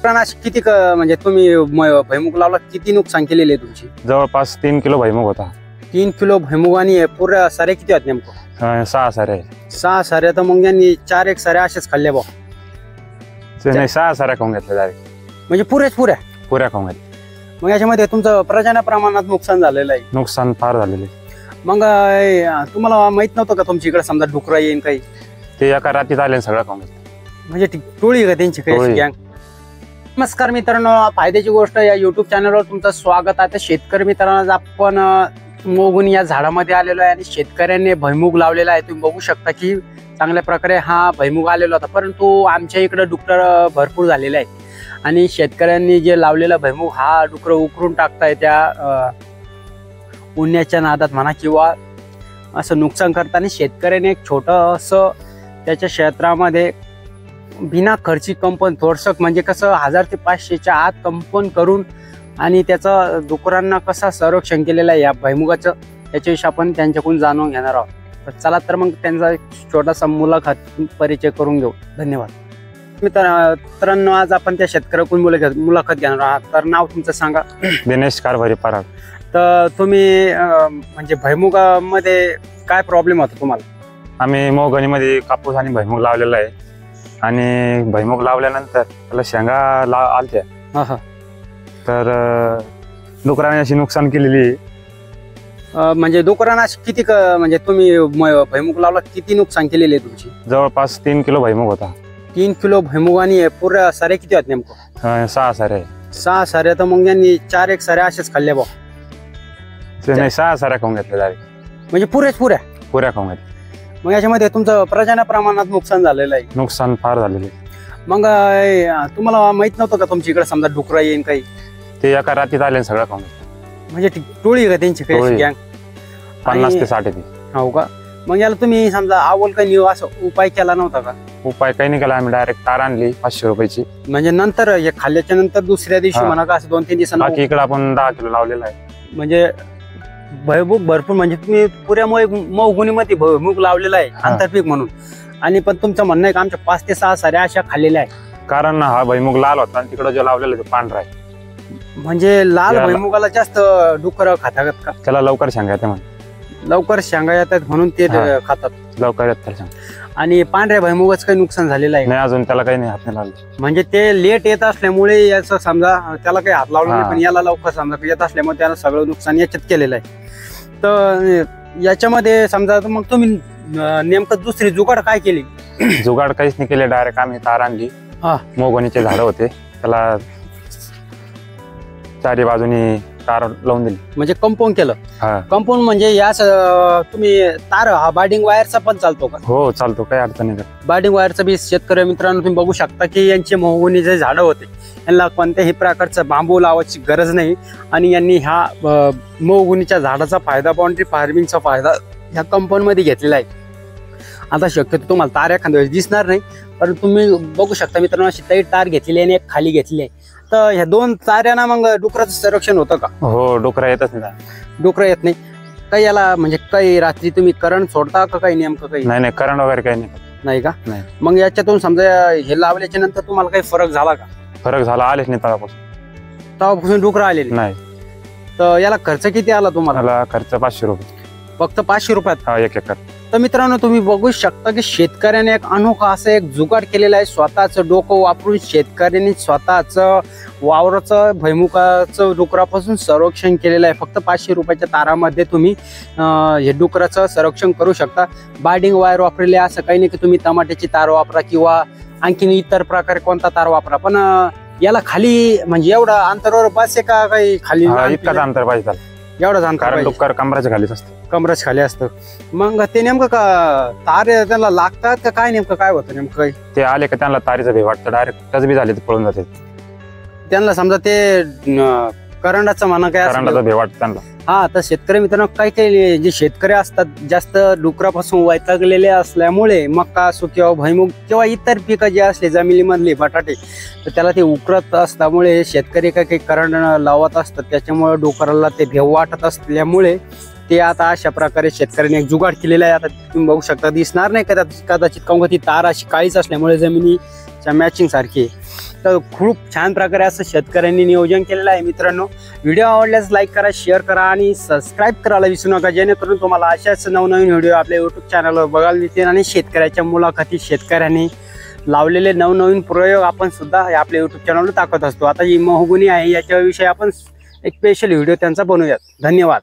प्रणाश किती म्हणजे तुम्ही भुईमुग लावला, किती नुकसान केलेले तुमची? जवळपास 3 किलो भुईमुग होता. 3 किलो भुईमुग आणि पुऱ्या सारे किती आहेत नेमकं? 6 सारे. 6 साऱ्या तर मग यांनी 4 एक साऱ्या अशाच खाल्ल्या बा. नाही 6 साऱ्या खाऊन घेतल्या डायरेक्ट. म्हणजे पुऱ्या खाऊन घेतल्या. मग याच्यामध्ये तुमचं प्रचंड प्रमाणात नुकसान झालेलं आहे. नुकसान फार झालेले. मग तुम्हाला माहित नव्हतं का तुमच्या इकडे समजा डुकरा येईन काही? ते एका रात्रीत आले सगळं खाऊन घेतलं. म्हणजे टोळी का त्यांची काही गँग? नमस्कार मित्रांनो, फायद्याची गोष्ट या युट्यूब चॅनलवर तुमचं स्वागत आहे. शेतकरी मित्रांनो, आपण मोगून या झाडामध्ये आलेलो आहे आणि शेतकऱ्यांनी भुईमुग लावलेला आहे. तुम्ही बघू शकता की चांगल्या प्रकारे हा भुईमुग आलेला होता, परंतु आमच्या इकडे डुक्कर भरपूर झालेले आहे आणि शेतकऱ्यांनी जे लावलेला भुईमुग हा डुक्कर उकरून टाकताय त्या उन्हाच्या नादात म्हणा किंवा असं नुकसान करताना. शेतकऱ्याने एक छोटंसं त्याच्या क्षेत्रामध्ये बिना खर्ची कंपन थोडसं म्हणजे कसं 1000 ते 500च्या आत कंपन करून आणि त्याचं डुकरांना कसं संरक्षण केलेलं आहे या भुईमुगाचं, याच्याविषयी आपण त्यांच्याकडून जाणून घेणार आहोत. तर चला तर मग त्यांचा छोटासा मुलाखत परिचय करून घेऊ. धन्यवाद मित्रांनो. आज आपण त्या शेतकऱ्याकडून मुलाखत घेणार आहात. तर नाव तुमचं सांगा. दिनेश कारभारी पराग. तर तुम्ही म्हणजे भुईमुगामध्ये काय प्रॉब्लेम होता तुम्हाला? आम्ही मोगणीमध्ये कापूस आणि भुईमुग लावलेला आहे आणि भुईमुग लावल्यानंतर त्याला शेंगा आलत्या. तर डुकराने अशी नुकसान केलेली. म्हणजे डुकरांना किती म्हणजे तुम्ही भुईमुग लावला, किती नुकसान केलेली आहे तुमची? जवळपास 3 किलो भुईमुग होता. 3 किलो भुईमुग आणि पुऱ्या साऱ्या किती आहेत नेमकं? 6 सारे. 6 साऱ्या तर मग यांनी 4 एक साऱ्या अशाच खाल्ल्या बा. नाही 6 साऱ्या खाऊन घेतल्या डायरेक्ट. म्हणजे पुऱ्या खाऊन घेतल्या. मग याच्यामध्ये तुमचं प्रचंड प्रमाणात नुकसान झालेलं आहे. नुकसान फार झालेले. मग तुम्हाला माहित नव्हतं का तुमच्या इकडे समजा डुकरा येईन काही? ते एका रात्रीत आले सगळं खाऊन घेतलं. म्हणजे टोळी का त्यांची काही गँग? 50 ते 60 ती. हो का? मग याला तुम्ही समजा आवल काही असं उपाय केला नव्हता का? उपाय काही नाही केला आम्ही. डायरेक्ट तार आणली 500 रुपयाची. म्हणजे नंतर हे खाल्ल्याच्या नंतर दुसऱ्या दिवशी म्हणा का असं 2-3 दिवसांना? बाकी इकडे आपण 10 किलो लावलेला आहे. म्हणजे भुईमुग भरपूर म्हणजे तुम्ही पुऱ्यामुळे मोगुणीमध्ये भुईमुग लावलेला आहे आंतरपीक म्हणून. आणि पण तुमचं म्हणणं आहे का आमच्या 5 ते 6 साऱ्या अशा खाल्लेल्या आहे? कारण हा भुईमुग लाल होता आणि तिकडे जो लावलेला तो पांढरा आहे. म्हणजे लाल भुईमुगाला जास्त डुकर खातात का? त्याला लवकर शेंगा येते म्हणून. लवकर शेंगा येतात म्हणून ते खातात. लवकर येतात. आणि पांढऱ्या भुईमुगाचं काही नुकसान झालेलं आहे? नाही अजून त्याला काही नाही हात नाही लावले. म्हणजे ते लेट येत असल्यामुळे याचं समजा त्याला काही हात लावला नाही, पण याला लवकर समजा येत असल्यामुळे त्याला सगळं नुकसान याच्यात केलेलं आहे. तर याच्यामध्ये समजा मग तुम्ही नेमकं दुसरी जुगाड काय केली? जुगाड काहीच नाही केले. डायरेक्ट आम्ही तार आणली. मोगणीचे झाड होते त्याला चारी बाजूनी तार लावून दिली. म्हणजे कंपाऊंड केलं. कंपाऊंड म्हणजे याच तुम्ही तार हा बार्डिंग वायरचा पण चालतो का? हो चालतो, काही अडचण नाही. बार्डिंग वायरचा बी शेतकरी मित्रांनो तुम्ही बघू शकता की यांचे मोगुनी जे झाडं होते यांना कोणत्याही प्रकारचा बांबू लावायची गरज नाही आणि यांनी ह्या मोगुनीच्या झाडाचा फायदा, बाउंड्री फार्मिंगचा फायदा ह्या कंपाऊंड मध्ये घेतलेला आहे. आता शक्यतो तुम्हाला तार एखाद्या वेळेस दिसणार नाही, पण तुम्ही बघू शकता मित्रांनो अशी काही तार घेतलेली आहे आणि एक खाली घेतली आहे. तर ह्या 2 ताऱ्यांना मग डुकराचं संरक्षण होतं का? हो, डुकरा येतच नाही. डुकरा येत नाही काही याला? म्हणजे काही रात्री तुम्ही करंट सोडता का काही नेमकं काही? नाही करंट वगैरे काही नाही का? नाही. मग याच्यातून समजा हे लावल्याच्या नंतर तुम्हाला काही फरक झाला का? फरक झाला, आलेच नाही तेव्हापासून डुकरा आलेले नाही. तर याला खर्च किती आला तुम्हाला? खर्च 500 रुपये. फक्त 500 रुपयात? एक एकर. तर मित्रांनो तुम्ही बघू शकता की शेतकऱ्याने एक अनोखा असं एक जुगाड केलेला आहे. स्वतःचं डोकं वापरून शेतकऱ्यांनी स्वतःचं वावराचं भुईमुगाचं डुकरापासून संरक्षण केलेलं आहे. फक्त 500 रुपयाच्या तारामध्ये तुम्ही हे डुकराचं संरक्षण करू शकता. बार्डिंग वायर वापरले असं काही नाही की तुम्ही टमाट्याची तार वापरा किंवा आणखीन इतर प्रकारे कोणता तार वापरा, पण याला खाली म्हणजे एवढा अंतरावर बस आहे का काही खाली? इतकाच अंतर पाहिजे एवढंच अंतर. कारण डुक्कर कमराच्या खालीच असतं. कमराच्या खाली असतं. मग ते नेमकं का तार त्यांना लागतात का काय? नेमकं काय होतं नेमकं? ते आले का त्यांना तारीचं भे वाटतं, डायरेक्ट टच बी झाले पळून जाते त्यांना. समजा ते करंटाचं म्हणा काय करंटाचा भे वाटतं त्यांना. हा, तर शेतकरी मित्रांनो काही जे शेतकरी असतात जास्त डुकरापासून वैतागलेले असल्यामुळे मका असो किंवा भुईमुग किंवा इतर पिकं जे असले जमिनीमधले बटाटे, तर त्याला ते उकरत असल्यामुळे शेतकरी काही करंट लावत असतात. त्याच्यामुळे डुकराला ते भेव वाटत असल्यामुळे ते आता अशा प्रकारे शेतकऱ्याने एक जुगाड केलेला आहे. आता तुम्ही बघू शकता, दिसणार नाही कदाचित काऊन ती तार अशी काळीच असल्यामुळे च्या मॅचिंग सारखी. तर खूप छान प्रकारे असं शेतकऱ्यांनी नियोजन केलेलं आहे. मित्रांनो, व्हिडिओ आवडल्यास लाईक करा, शेअर करा आणि सबस्क्राईब करायला विसरू नका, जेणेकरून तुम्हाला अशाच नवनवीन व्हिडिओ आपल्या यूट्यूब चॅनलवर बघायला मिळतील. आणि शेतकऱ्याच्या मुलाखती, शेतकऱ्यांनी लावलेले नवनवीन प्रयोग आपण सुद्धा आपल्या यूट्यूब चॅनलवर दाखवत असतो. आता ही महोगनी आहे, याच्याविषयी आपण एक स्पेशल व्हिडिओ त्यांचा बनवूयात. धन्यवाद.